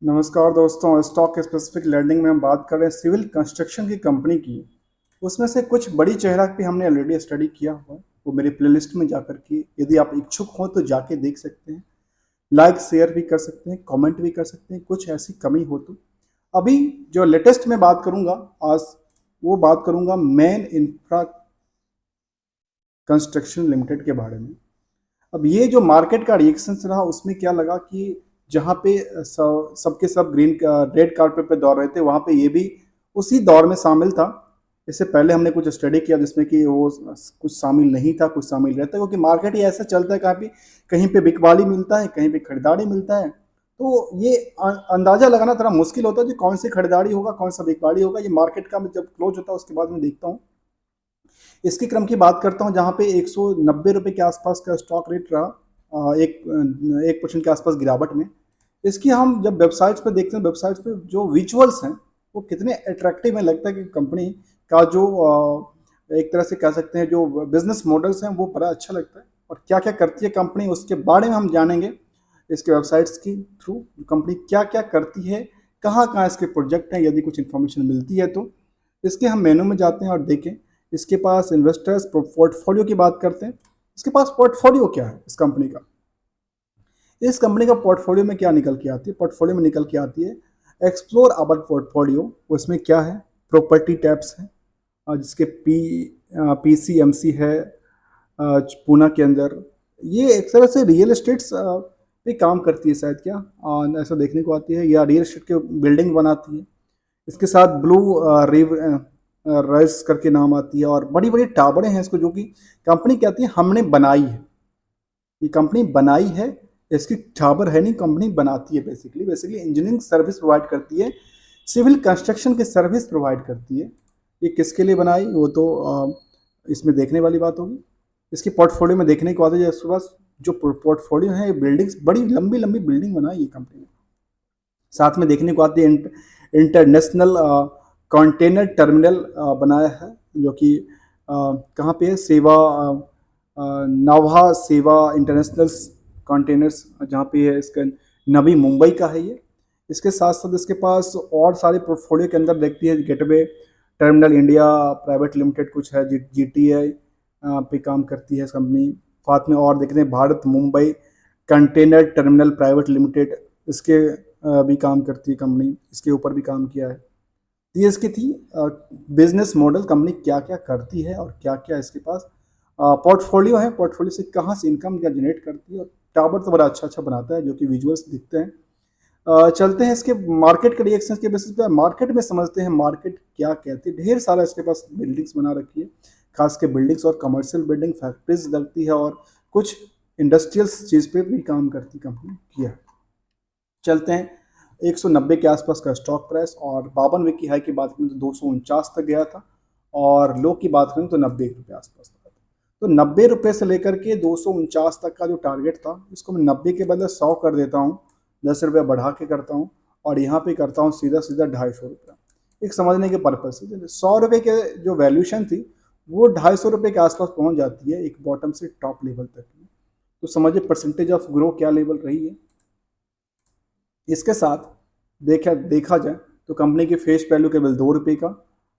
नमस्कार दोस्तों। Stock specific landing में हम बात कर रहे हैं सिविल कंस्ट्रक्शन की कंपनी की। उसमें से कुछ बड़ी चेहरा पे हमने ऑलरेडी स्टडी किया हुआ है, वो मेरी प्लेलिस्ट में जाकर के यदि आप इच्छुक हो तो जाके देख सकते हैं। लाइक शेयर भी कर सकते हैं, कमेंट भी कर सकते हैं, कुछ ऐसी कमी हो तो। अभी जो लेटेस्ट में बात करूंगा आज, वो बात करूंगा मैन इंफ्रा कंस्ट्रक्शन लिमिटेड के बारे में। अब ये जो मार्केट का रिएक्शन रहा उसमें क्या लगा कि जहाँ पे सबके सब ग्रीन रेड कार्पेट पे दौड़ रहे थे, वहाँ पे ये भी उसी दौर में शामिल था। इससे पहले हमने कुछ स्टडी किया जिसमें कि वो कुछ शामिल नहीं था, कुछ शामिल रहता है, क्योंकि मार्केट ही ऐसा चलता है, कहीं पे बिकवाली मिलता है, कहीं पे खरीदारी मिलता है। तो ये अंदाजा लगाना थोड़ा मुश्किल होता है कि कौन सी खरीदारी होगा, कौन सा बिकवाली होगा। ये मार्केट का जब क्लोज होता है उसके बाद मैं देखता हूँ। इसके क्रम की बात करता हूँ जहाँ पे 190 रुपये के आसपास का स्टॉक रेट रहा, एक 1% के आसपास गिरावट में। इसकी हम जब वेबसाइट्स पे देखते हैं, वेबसाइट्स पे जो विजुअल्स हैं वो कितने अट्रैक्टिव हैं। लगता है कि कंपनी का जो एक तरह से कह सकते हैं जो बिजनेस मॉडल्स हैं वो बड़ा अच्छा लगता है। और क्या क्या करती है कंपनी उसके बारे में हम जानेंगे इसके वेबसाइट्स की थ्रू। कंपनी क्या क्या करती है, कहाँ कहाँ इसके प्रोजेक्ट हैं, यदि कुछ इन्फॉर्मेशन मिलती है तो। इसके हम मेनू में जाते हैं और देखें इसके पास इन्वेस्टर्स पोर्टफोलियो की बात करते हैं। इसके पास पोर्टफोलियो क्या है इस कंपनी का। इस कंपनी का पोर्टफोलियो में क्या निकल के आती है, पोर्टफोलियो में निकल के आती है एक्सप्लोर अवर पोर्टफोलियो। उसमें क्या है, प्रॉपर्टी टैप्स है, जिसके पी सी एम सी है पूना के अंदर। ये एक तरह से रियल एस्टेट्स पे काम करती है शायद, क्या ऐसा देखने को आती है, या रियल एस्टेट के बिल्डिंग बनाती है। इसके साथ ब्लू रिव राइस करके नाम आती है, और बड़ी बड़ी टावरें हैं इसको, जो कि कंपनी कहती है हमने बनाई है। ये कंपनी बनाई है, इसकी टावर है नहीं, कंपनी बनाती है। Basically basically engineering service provide करती है, सिविल कंस्ट्रक्शन की सर्विस प्रोवाइड करती है। ये किसके लिए बनाई वो तो इसमें देखने वाली बात होगी। इसकी पोर्टफोलियो में देखने को आता है इसके पास जो पोर्टफोलियो है, ये बिल्डिंग्स बड़ी लंबी लंबी बिल्डिंग बनाई ये कंपनी ने। साथ में देखने को आती है इंटरनेशनल कंटेनर टर्मिनल बनाया है, जो कि कहाँ पे है, सेवा नाभा सेवा इंटरनेशनल कंटेनर्स जहाँ पे है इसका, नवी मुंबई का है ये। इसके साथ साथ इसके पास और सारे पोर्टफोलियो के अंदर देखती है gateway terminal India private limited कुछ है, जी टी आई पे काम करती है इस कंपनी। साथ में और देखते हैं Bharat Mumbai container terminal private limited, इसके भी काम करती है कंपनी, इसके ऊपर भी काम किया है। तो ये इसकी थी बिजनेस मॉडल, कंपनी क्या क्या करती है और क्या क्या इसके पास पोर्टफोलियो है, पोर्टफोलियो से कहाँ से इनकम क्या जनरेट करती है। और टावर तो बड़ा अच्छा अच्छा बनाता है जो कि विजुअल्स दिखते हैं। चलते हैं इसके मार्केट के रिएक्शन के बेसिस पे, मार्केट में समझते हैं मार्केट क्या कहती है। ढेर सारा इसके पास बिल्डिंग्स बना रखी है, खास के बिल्डिंग्स और कमर्शियल बिल्डिंग, फैक्ट्रीज लगती है, और कुछ इंडस्ट्रियल चीज़ पे भी काम करती कंपनी किया है। चलते हैं 190 के आसपास का स्टॉक प्राइस, और 52 की हाई की बात करें तो 249 तक गया था, और लो की बात करें तो 90 रुपये आसपास था। तो 90 रुपये से लेकर के 249 तक का जो टारगेट था, इसको मैं 90 के बदले 100 कर देता हूँ, 10 रुपये बढ़ा के करता हूँ, और यहाँ पे करता हूँ सीधा सीधा 250 रुपये। एक समझने के पर्पज से 100 रुपये के जो वैल्यूशन थी वो 250 रुपये के आसपास पहुँच जाती है एक बॉटम से टॉप लेवल तक की। तो समझिए परसेंटेज ऑफ ग्रो क्या लेवल रही है। इसके साथ देखा देखा जाए तो कंपनी की फेस वैल्यू केवल 2 रुपये का,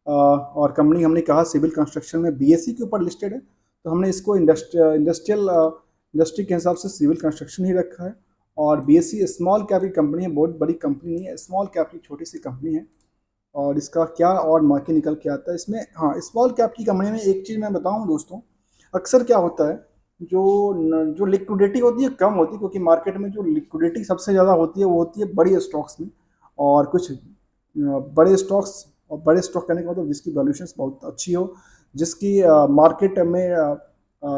और कंपनी हमने कहा सिविल कंस्ट्रक्शन में बीएससी के ऊपर लिस्टेड है, तो हमने इसको इंडस्ट्री के हिसाब से सिविल कंस्ट्रक्शन ही रखा है। और बीएससी स्मॉल कैप की कंपनी है, बहुत बड़ी कंपनी नहीं है, स्मॉल कैप की छोटी सी कंपनी है। और इसका क्या और मार्केट निकल के आता है इसमें, हाँ स्मॉल कैप की कंपनी में एक चीज़ मैं बताऊँ दोस्तों, अक्सर क्या होता है, जो लिक्विडिटी होती है कम होती है, क्योंकि मार्केट में जो लिक्विडिटी सबसे ज़्यादा होती है वो होती है बड़ी स्टॉक्स में। और कुछ बड़े स्टॉक्स, और बड़े स्टॉक करने का मतलब जिसकी वैल्यूशन बहुत अच्छी हो, जिसकी मार्केट में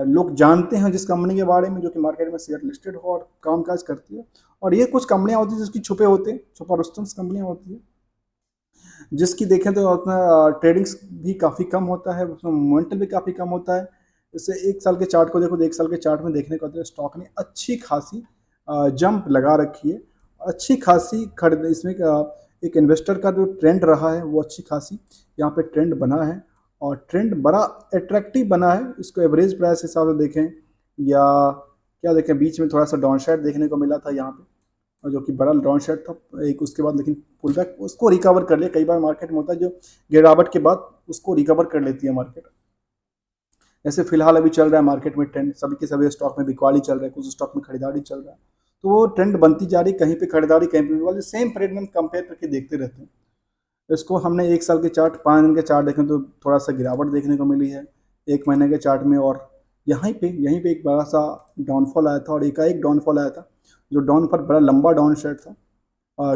लोग जानते हैं जिस कंपनी के बारे में, जो कि मार्केट में शेयर लिस्टेड हो और कामकाज करती है। और ये कुछ कंपनियां होती हैं जिसकी छुपे होते हैं, छुपा रुस्तम कंपनियां होती है, जिसकी देखें तो उतना ट्रेडिंग्स भी काफ़ी कम होता है, उसमें मोमेंटम भी काफ़ी कम होता है। जैसे एक साल के चार्ट को देखो तो एक साल के चार्ट में देखने को आता है स्टॉक ने अच्छी खासी जंप लगा रखी है, अच्छी खासी खरीद इसमें एक इन्वेस्टर का जो ट्रेंड रहा है वो अच्छी खासी यहाँ पे ट्रेंड बना है, और ट्रेंड बड़ा अट्रैक्टिव बना है। इसको एवरेज प्राइस हिसाब से देखें या क्या देखें, बीच में थोड़ा सा डाउन साइड देखने को मिला था यहाँ पे, और जो कि बड़ा डाउन साइड था एक, उसके बाद लेकिन पुल बैक उसको रिकवर कर लिया। कई बार मार्केट में होता है जो गिरावट के बाद उसको रिकवर कर लेती है मार्केट। जैसे फिलहाल अभी चल रहा है मार्केट में ट्रेंड, सभी के सभी स्टॉक में बिकवाली चल रहा है, कुछ स्टॉक में खरीदारी चल रहा है, तो वो ट्रेंड बनती जा रही, कहीं पे खरीदारी कहीं पे बिकवाली, सेम ट्रेंड में कंपेयर करके देखते रहते हैं। इसको हमने 1 साल के चार्ट, 5 दिन के चार्ट देखें तो थोड़ा सा गिरावट देखने को मिली है 1 महीने के चार्ट में, और यहीं पे एक बड़ा सा डाउनफॉल आया था, और एकाएक डाउनफॉल आया था, जो डाउनफॉल बड़ा लंबा डाउन साइड था।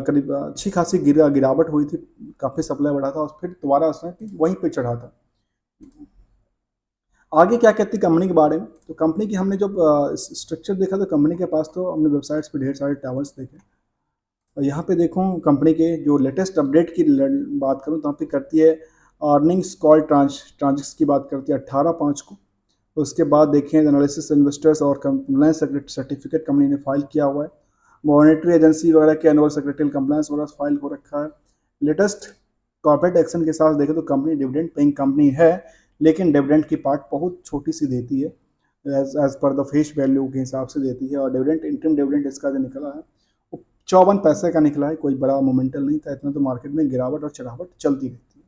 करीब अच्छी खासी गिरावट हुई थी, काफ़ी सप्लाई बढ़ा था, और फिर दोबारा उसने वहीं पे चढ़ा था। आगे क्या कहती है कंपनी के बारे में, तो कंपनी की हमने जब स्ट्रक्चर देखा तो कंपनी के पास तो हमने वेबसाइट्स पे ढेर सारे टावर्स देखे, और यहाँ पे देखूँ कंपनी के जो लेटेस्ट अपडेट की बात करूँ तो यहाँ पे करती है अर्निंग्स कॉल ट्रांजेक्शन की बात करती है 18/5 को। उसके बाद देखें एनालिसिस इन्वेस्टर्स और कंप्लायंस सर्टिफिकेट कंपनी ने फाइल किया हुआ है, मॉनेटरी एजेंसी वगैरह के एनुअल सेक्रेटरी कंप्लायंस वगैरह फाइल हो रखा है। लेटेस्ट कॉर्पोरेट एक्शन के साथ देखें तो कंपनी डिविडेंड पेइंग कंपनी है, लेकिन डिविडेंड की पार्ट बहुत छोटी सी देती है, as per the face value के हिसाब से देती है, और डिविडेंड इंटरम डिविडेंड इसका जो निकला है वो 54 पैसे का निकला है, कोई बड़ा मोमेंटल नहीं था, इतना तो मार्केट में गिरावट और चढ़ावट चलती रहती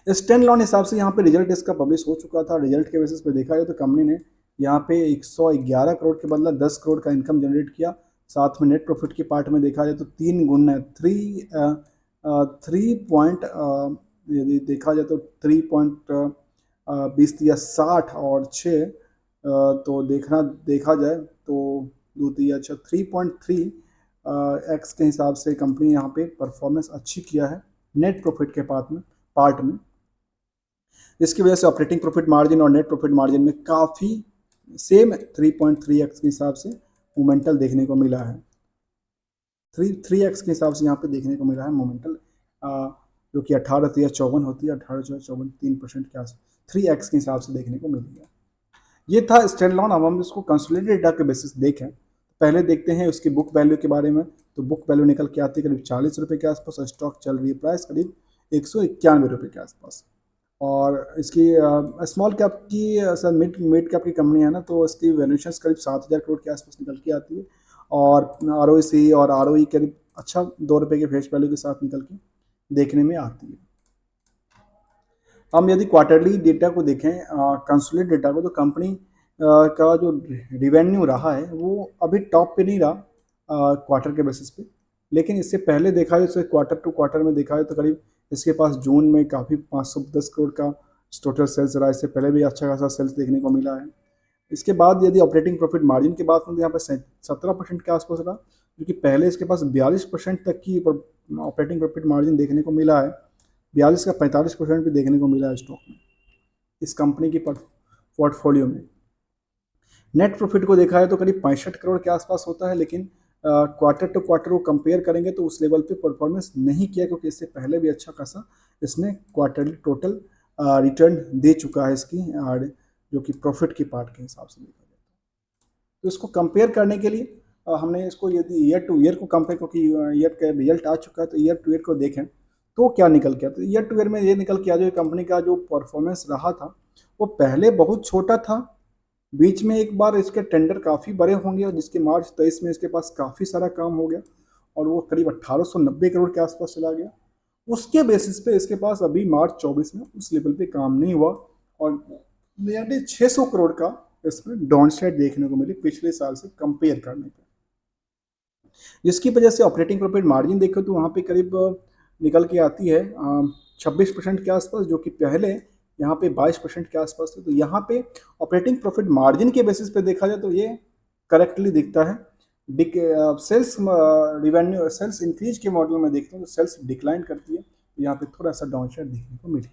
है। स्टैंड लॉन हिसाब से यहाँ पे रिजल्ट इसका पब्लिश हो चुका था, रिजल्ट के बेसिस पे देखा जाए तो कंपनी ने यहाँ पे 111 करोड़ के बदला 10 करोड़ का इनकम जनरेट किया। साथ में नेट प्रॉफिट के पार्ट में देखा जाए तो 3 गुना, थ्री पॉइंट यदि देखा जाए तो 3.20 या 60 और 6, तो देखा जाए तो दूती अच्छा 3.3 एक्स के हिसाब से कंपनी यहाँ पे परफॉर्मेंस अच्छी किया है नेट प्रॉफिट के पार्ट में। इसकी वजह से ऑपरेटिंग प्रॉफिट मार्जिन और नेट प्रॉफिट मार्जिन में काफ़ी सेम 3.3x के हिसाब से मोमेंटल देखने को मिला है। 3x के हिसाब से यहाँ पे देखने को मिला है मोमेंटल, जो कि 18 या 54 होती है, 18-54 3% के आस 3x के हिसाब से देखने को मिली है। ये था स्टैंड लॉन। अब हम इसको कंसोलिडेटेड डेटा के बेसिस देखें, पहले देखते हैं उसकी बुक वैल्यू के बारे में। तो बुक वैल्यू निकल के आती है करीब 40 रुपये के आसपास, और स्टॉक चल रही है प्राइस करीब 191 रुपये के आसपास। और इसकी स्मॉल कैप की सर मिड कैप की कंपनी है ना, तो इसकी वैल्यूशन करीब 7,000 करोड़ के आसपास निकल के आती है, और ROC और ROE करीब अच्छा 2 रुपये के फेस वैल्यू के साथ निकल के देखने में आती है। हम यदि क्वार्टरली डेटा को देखें, कंसोलिडेटेड डेटा को, तो कंपनी का जो रिवेन्यू रहा है वो अभी टॉप पे नहीं रहा क्वार्टर के बेसिस पे, लेकिन इससे पहले देखा जाए, क्वार्टर टू क्वार्टर में देखा जाए तो करीब इसके पास जून में काफ़ी 510 करोड़ का टोटल सेल्स रहा। इससे पहले भी अच्छा खासा सेल्स देखने को मिला है। इसके बाद यदि ऑपरेटिंग प्रॉफिट मार्जिन की बात करें तो यहाँ पर 17% के आसपास रहा, जो कि पहले इसके पास 42% तक की ऑपरेटिंग प्रॉफिट मार्जिन देखने को मिला है। 42 का 45% भी देखने को मिला है स्टॉक में, इस कंपनी की पोर्टफोलियो में। नेट प्रॉफिट को देखा है तो करीब 65 करोड़ के आसपास होता है, लेकिन क्वार्टर टू क्वार्टर को कंपेयर करेंगे तो उस लेवल पे परफॉर्मेंस नहीं किया, क्योंकि इससे पहले भी अच्छा खासा इसने क्वार्टरली टोटल रिटर्न दे चुका है इसकी, और जो कि प्रॉफिट की पार्ट के हिसाब से देखा जाए तो इसको कंपेयर करने के लिए हमने इसको यदि ईयर टू ईयर को कंपेयर, क्योंकि ईयर का रिजल्ट आ चुका है, तो ईयर टू ईयर को देखें तो क्या निकल के आता है। ईयर टू ईयर में ये निकल के आ जो कंपनी का जो परफॉर्मेंस रहा था वो पहले बहुत छोटा था, बीच में एक बार इसके टेंडर काफ़ी बड़े होंगे, और जिसके मार्च 23 में इसके पास काफ़ी सारा काम हो गया, और वो करीब 1890 करोड़ के आसपास चला गया। उसके बेसिस पे इसके पास अभी मार्च 24 में उस लेवल पे काम नहीं हुआ, और नियरली 600 करोड़ का इसमें डाउन साइड देखने को मिली पिछले साल से कंपेयर करने पे, जिसकी वजह से ऑपरेटिंग प्रॉफिट मार्जिन देखो तो वहाँ पे करीब निकल के आती है 26% के आसपास, जो कि पहले यहाँ पे 22% के आसपास थे। तो यहाँ पे ऑपरेटिंग प्रॉफिट मार्जिन के बेसिस पे देखा जाए तो ये करेक्टली दिखता है। सेल्स रिवेन्यू सेल्स इंक्रीज के मॉडल में देखते हैं तो सेल्स डिक्लाइन करती है, तो यहाँ पे थोड़ा सा डाउन साइड देखने को मिली।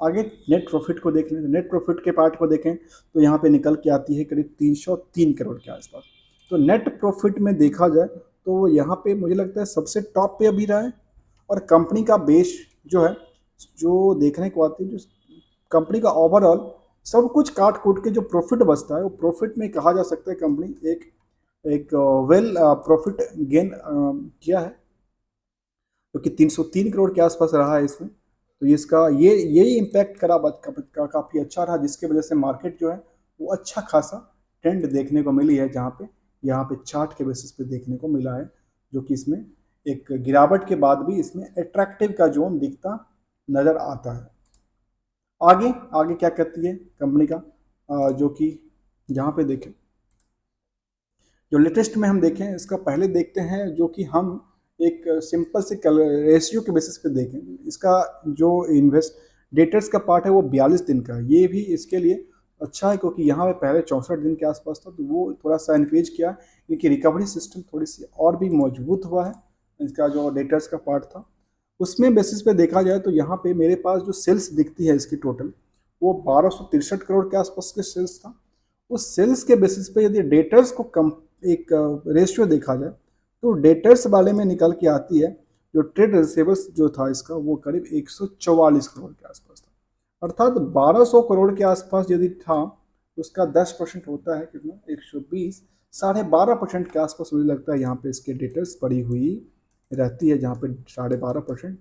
आगे नेट प्रॉफिट को देख लें, नेट प्रॉफिट के पार्ट को देखें तो यहाँ पे निकल के आती है करीब 303 करोड़ के आसपास। तो नेट प्रॉफिट में देखा जाए तो यहाँ पे मुझे लगता है सबसे टॉप पे अभी रहा है, और कंपनी का बेस जो है, जो देखने को आती है, जो कंपनी का ओवरऑल सब कुछ काट कूट के जो प्रॉफिट बचता है वो प्रॉफिट में कहा जा सकता है कंपनी एक वेल प्रॉफिट गेन किया है, जो कि 303 करोड़ के आसपास रहा है इसमें। तो इसका यही इम्पैक्ट काफ़ी अच्छा रहा, जिसकी वजह से मार्केट जो है वो अच्छा खासा ट्रेंड देखने को मिली है, जहाँ पे यहाँ पे चार्ट के बेसिस पे देखने को मिला है, जो कि इसमें एक गिरावट के बाद भी इसमें अट्रैक्टिव का जोन दिखता नज़र आता है। आगे आगे क्या कहती है कंपनी का, जो कि यहाँ पे देखें, जो लेटेस्ट में हम देखें इसका पहले देखते हैं, जो कि हम एक सिंपल से रेशियो के बेसिस पे देखें। इसका जो इन्वेस्ट डेटर्स का पार्ट है वो 42 दिन का है। ये भी इसके लिए अच्छा है, क्योंकि यहाँ पे पहले 64 दिन के आसपास था, तो वो थोड़ा सा इंक्रीज किया। इनकी रिकवरी सिस्टम थोड़ी सी और भी मजबूत हुआ है। इसका जो डेटर्स का पार्ट था उसमें बेसिस पे देखा जाए तो यहाँ पे मेरे पास जो सेल्स दिखती है इसकी टोटल, वो 1263 करोड़ के आसपास के सेल्स था। उस सेल्स के बेसिस पे यदि डेटर्स को कम एक रेशियो देखा जाए तो डेटर्स वाले में निकल के आती है, जो ट्रेड रिसीवेबल्स जो था इसका वो करीब 144 करोड़ के आसपास था। अर्थात 1200 करोड़ के आसपास यदि था तो उसका 10% होता है कितना, 120, 12.5% के आसपास मुझे लगता है यहाँ पे इसके डेटर्स पड़ी हुई रहती है, जहाँ पे 12.5%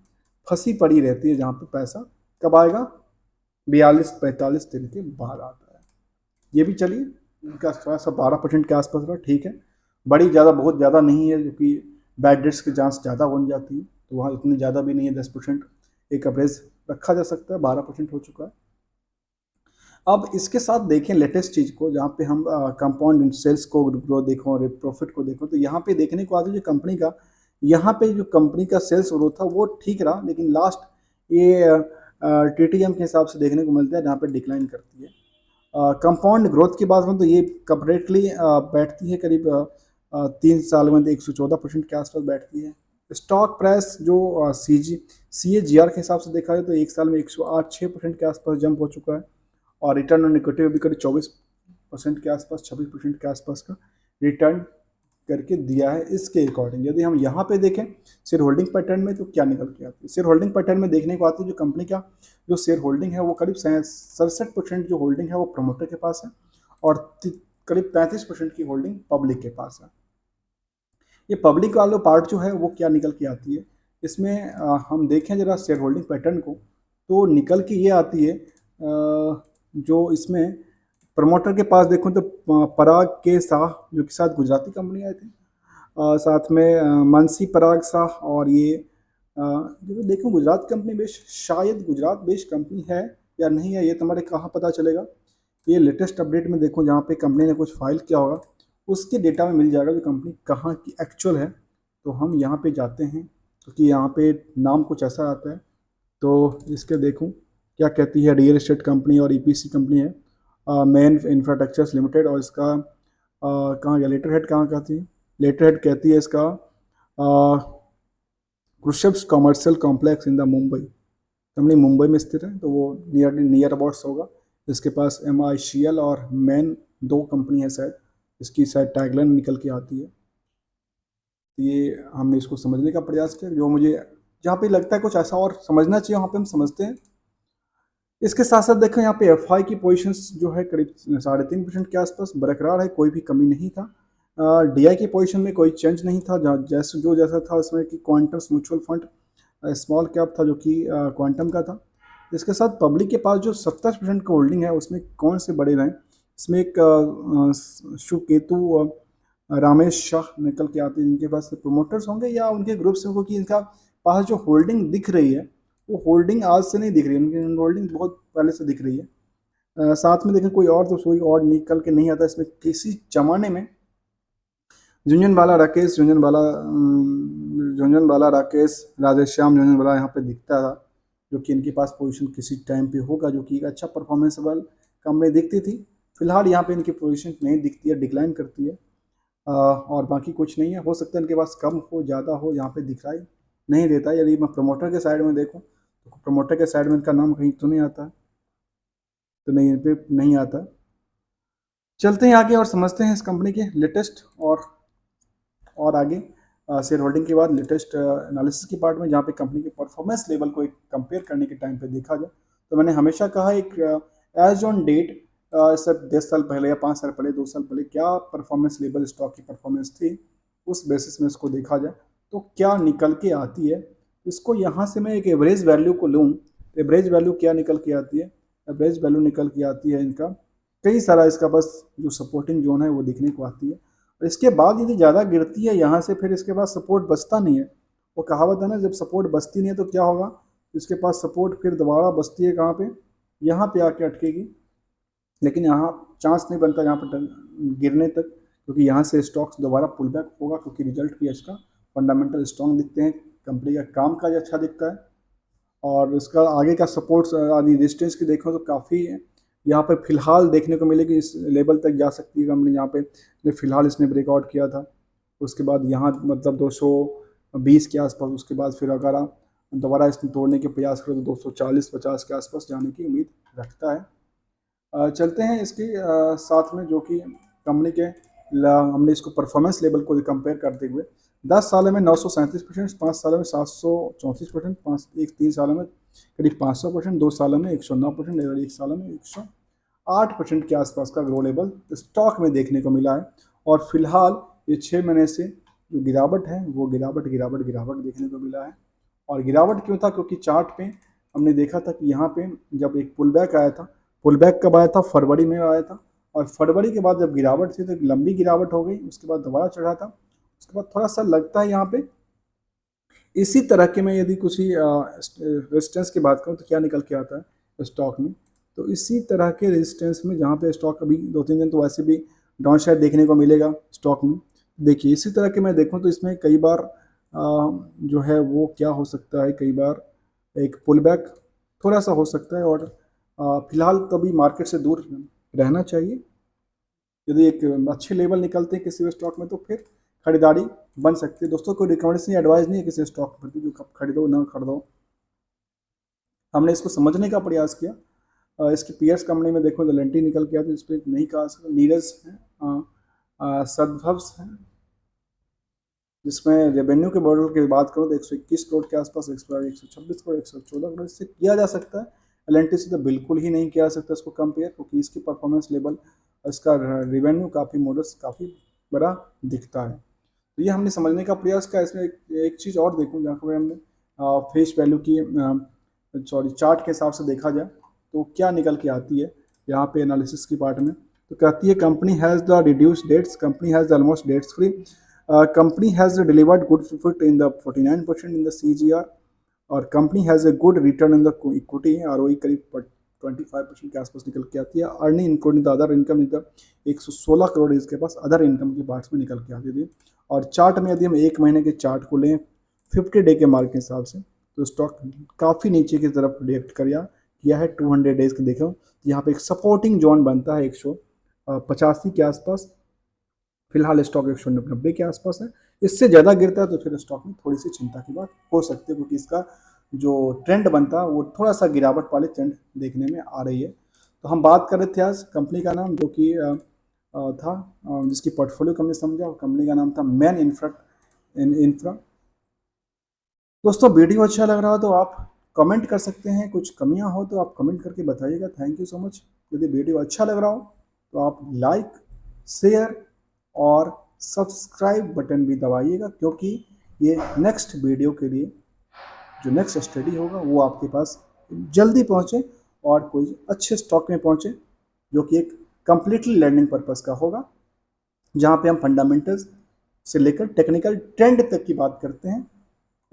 फंसी पड़ी रहती है, जहाँ पे पैसा कब आएगा, 42-45 दिन के बाद आता है। ये भी चलिए इनका थोड़ा सा 12% के आसपास रहा, ठीक है, बड़ी ज़्यादा बहुत ज़्यादा नहीं है, क्योंकि बैड डेट्स की चांस ज़्यादा बन जाती है, तो वहाँ इतनी ज़्यादा भी नहीं है, 10% एक एवरेज रखा जा सकता है, 12% हो चुका है। अब इसके साथ देखें लेटेस्ट चीज़ को, जहाँ पे हम कंपाउंड सेल्स को ग्रोथ देखो और प्रॉफिट को देखो, तो यहाँ पे देखने को आता है जो कंपनी का, यहाँ पे जो कंपनी का सेल्स ग्रोथ था वो ठीक रहा, लेकिन लास्ट ये TTM के हिसाब से देखने को मिलता है, जहाँ पे डिक्लाइन करती है। कंपाउंड ग्रोथ की बात करूँ तो ये कपरेटली बैठती है करीब 3 साल में 114% के आसपास बैठती है। स्टॉक प्राइस जो CAGR के हिसाब से देखा जाए तो एक साल में 108-6% के आसपास जंप हो चुका है, और रिटर्न ऑन इक्विटी भी करीब 24% के आसपास, 26% के आसपास का रिटर्न करके दिया है। इसके अकॉर्डिंग यदि हम यहाँ पे देखें शेयर होल्डिंग पैटर्न में, तो क्या निकल के आती है शेयर होल्डिंग पैटर्न में देखने को आती है, जो कंपनी का जो शेयर होल्डिंग है वो करीब 67% जो होल्डिंग है वो प्रमोटर के पास है, और करीब 35% की होल्डिंग पब्लिक के पास है। ये पब्लिक वाला पार्ट जो है वो क्या निकल के आती है, इसमें हम देखें जरा शेयर होल्डिंग पैटर्न को, तो निकल के ये आती है, जो इसमें प्रमोटर के पास देखूं तो पराग के शाह, जो कि साथ गुजराती कंपनी आए थे, साथ में मानसी पराग शाह, और ये जो देखूं गुजरात कंपनी बेस्ड, शायद गुजरात बेस्ड कंपनी है या नहीं है, ये तुम्हारे कहाँ पता चलेगा। ये लेटेस्ट अपडेट में देखो, जहाँ पे कंपनी ने कुछ फाइल किया होगा उसके डेटा में मिल जाएगा जो कंपनी कहाँ की एक्चुअल है। तो हम यहाँ पे जाते हैं, क्योंकि यहाँ पे नाम कुछ ऐसा आता है, तो इसके देखूँ क्या कहती है। रियल एस्टेट कंपनी और EPC कंपनी है, मेन इंफ्रास्ट्रक्चर्स लिमिटेड, और इसका कहाँ गया लेटर हेड, कहाँ कहती है, लेटर हेड कहती है इसका क्रुशेव्स commercial complex in the Mumbai. Company Mumbai में स्थित है, तो वो नियर अबाउट्स होगा। इसके पास MICL और मैन 2 कंपनी है शायद, इसकी शायद टैगलाइन निकल के आती है। ये हमने इसको समझने का प्रयास किया, जो मुझे जहाँ पे लगता है कुछ ऐसा और समझना चाहिए वहाँ पे हम समझते हैं। इसके साथ साथ देखें यहाँ पे FI की पोजीशंस जो है करीब 3.5% के आसपास बरकरार है, कोई भी कमी नहीं था। DI की पोजीशन में कोई चेंज नहीं था, जैसा था उसमें कि quantums mutual fund small cap था, जो कि क्वांटम का था। इसके साथ पब्लिक के पास जो 70% का होल्डिंग है उसमें कौन से बड़े रहे, इसमें एक शुकेतु रामेश शाह निकल के आते हैं, जिनके पास प्रोमोटर्स होंगे या उनके ग्रुप से, क्योंकि इनका पास जो होल्डिंग दिख रही है वो होल्डिंग आज से नहीं दिख रही है, उनकी होल्डिंग बहुत पहले से दिख रही है। साथ में देखें कोई और तो कोई और निकल के नहीं आता इसमें। किसी जमाने में झुंझुनवाला राकेश राधेश्याम झुंझुनवाला यहाँ पे दिखता था, जो कि इनके पास पोजीशन किसी टाइम पे होगा, जो कि एक अच्छा परफॉर्मेंस वाला कंपनी दिखती थी। फिलहाल यहाँ पे इनकी पोजीशन नहीं दिखती है, डिक्लाइन करती है, और बाकी कुछ नहीं है। हो सकता है इनके पास कम हो ज़्यादा हो, यहाँ पे दिखाई नहीं देता। यदि मैं प्रमोटर के साइड में देखूँ तो प्रमोटर के साइड में इनका नाम कहीं तो नहीं आता, तो नहीं पे नहीं आता। चलते हैं आगे और समझते हैं इस कंपनी के लेटेस्ट और आगे शेयर होल्डिंग के बाद लेटेस्ट एनालिसिस के पार्ट में, जहाँ पे कंपनी के परफॉर्मेंस लेवल को एक कंपेयर करने के टाइम पे देखा जाए, तो मैंने हमेशा कहा एक एज ऑन डेट सर 10 साल पहले या 5 साल पहले 2 साल पहले क्या परफॉर्मेंस लेवल स्टॉक की परफॉर्मेंस थी, उस बेसिस में इसको देखा जाए तो क्या निकल के आती है। इसको यहाँ से मैं एक एवरेज वैल्यू को लूँ, एवरेज वैल्यू क्या निकल के आती है, एवरेज वैल्यू निकल के आती है इनका कई सारा, इसका बस जो सपोर्टिंग जोन है वो दिखने को आती है। इसके बाद यदि ज़्यादा गिरती है यहाँ से, फिर इसके बाद सपोर्ट बचता नहीं है। वो कहावत है ना, जब सपोर्ट बचती नहीं है तो क्या होगा, इसके पास सपोर्ट फिर दोबारा बचती है कहाँ पे, यहाँ पे आके अटकेगी। लेकिन यहाँ चांस नहीं बनता यहाँ पर गिरने तक, क्योंकि यहाँ से स्टॉक्स दोबारा पुल बैक होगा, क्योंकि रिजल्ट भी अच्छा, फंडामेंटल स्ट्रॉन्ग दिखते हैं, कंपनी का काम काज अच्छा दिखता है। और इसका आगे का सपोर्ट्स आदि रेजिस्टेंस की देखो तो काफ़ी यहाँ पर फिलहाल देखने को मिलेगी, इस लेवल तक जा सकती है कंपनी यहाँ पे। फिलहाल इसने ब्रेकआउट किया था, उसके बाद यहाँ मतलब 220 के आसपास, उसके बाद फिर अगर आप दोबारा इसको तोड़ने के प्रयास करें तो 240-50 के आसपास जाने की उम्मीद रखता है। चलते हैं इसके साथ में, जो कि कंपनी के हमने इसको परफॉर्मेंस लेवल को कंपेयर करते हुए 10 सालों में 937%, 5 सालों में 734%, 3 सालों में करीब 500%, 2 सालों में 109% और 1 सालों में 108% के आसपास का ग्रो लेवल स्टॉक में देखने को मिला है। और फिलहाल ये 6 महीने से जो गिरावट है वो गिरावट देखने को मिला है। और गिरावट क्यों था, क्योंकि चार्ट पे हमने देखा था कि यहाँ पे जब एक पुल बैक आया था, पुल बैक कब आया था, फरवरी में आया था, और फरवरी के बाद जब गिरावट थी तो एक लंबी गिरावट हो गई, उसके बाद दोबारा चढ़ा था, उसके बाद थोड़ा सा लगता है यहाँ पे इसी तरह के, मैं यदि कुछ ही रेजिस्टेंस की बात करूँ तो क्या निकल के आता है स्टॉक में, तो इसी तरह के रेजिस्टेंस में जहाँ पे स्टॉक अभी 2-3 दिन तो वैसे भी डाउन साइड देखने को मिलेगा स्टॉक में। देखिए इसी तरह के मैं देखूँ तो इसमें कई बार जो है वो क्या हो सकता है, कई बार एक पुल बैक थोड़ा सा हो सकता है, और फिलहाल तभी मार्केट से दूर रहना चाहिए। यदि एक अच्छे लेवल निकलते हैं किसी भी स्टॉक में तो फिर खरीदारी बन सकती है। दोस्तों कोई रिकमेंडेशन एडवाइस नहीं है किसी स्टॉक पर जो कब खरीदो ना खरीदो, हमने इसको समझने का प्रयास किया। इसकी पीएस कंपनी में देखो लेंटी निकल के आया, तो इस पर नहीं कहा नीरज है, सद्भव्स है, जिसमें रेवेन्यू के मॉडल की बात करो तो 121 करोड़ के आसपास, 126 करोड़, 114 करोड़, इससे किया जा सकता है। एल से तो बिल्कुल ही नहीं किया जा सकता इसको कंपेयर, क्योंकि इसकी परफॉर्मेंस लेवल, इसका रेवेन्यू काफ़ी मॉडल्स काफ़ी बड़ा दिखता है। तो ये हमने समझने का प्रयास किया। इसमें एक चीज़ और देखूँ, जहाँ पर हमने फेस वैल्यू की चार्ट के हिसाब से देखा जाए तो क्या निकल के आती है यहाँ पे एनालिसिस की पार्ट में, तो कहती है company has the reduced debts, company has almost debts free, company has delivered good profit in the 49% in the CGR, और company has a good return in the equity, ROE करीब 25% के आसपास निकल के आती है। Earning including the other income in the 116 crore इसके पास other income के पार्ट्स में निकल के आती थी। और चार्ट में यदि हम एक महीने के चार्ट को लें 50 डे के मार्क के हिसाब से, तो स्टॉक काफ़ी नीचे की तरफ रिएक्ट किया है। 200 डेज के देखो यहाँ पे एक सपोर्टिंग जोन बनता है 185 के आसपास, फिलहाल स्टॉक 190 के आसपास है। इससे ज़्यादा गिरता है तो फिर स्टॉक में थोड़ी सी चिंता की बात हो सकती है, क्योंकि इसका जो ट्रेंड बनता है वो थोड़ा सा गिरावट वाले ट्रेंड देखने में आ रही है। तो हम बात कर रहे थे आज कंपनी का नाम, जो कि था जिसकी पोर्टफोलियो हमने समझा, और कंपनी का नाम था मैन इंफ्रा। दोस्तों वीडियो अच्छा लग रहा हो तो आप कमेंट कर सकते हैं, कुछ कमियां हो तो आप कमेंट करके बताइएगा। Thank you so much. यदि वीडियो अच्छा लग रहा हो तो आप लाइक, शेयर और सब्सक्राइब बटन भी दबाइएगा, क्योंकि ये नेक्स्ट वीडियो के लिए जो नेक्स्ट स्टडी होगा वो आपके पास जल्दी पहुँचे, और कोई अच्छे स्टॉक में पहुँचे जो कि एक कम्प्लीटली लर्निंग पर्पज़ का होगा, जहाँ पे हम फंडामेंटल्स से लेकर टेक्निकल ट्रेंड तक की बात करते हैं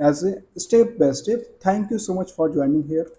as a step by step. Thank you so much for joining here.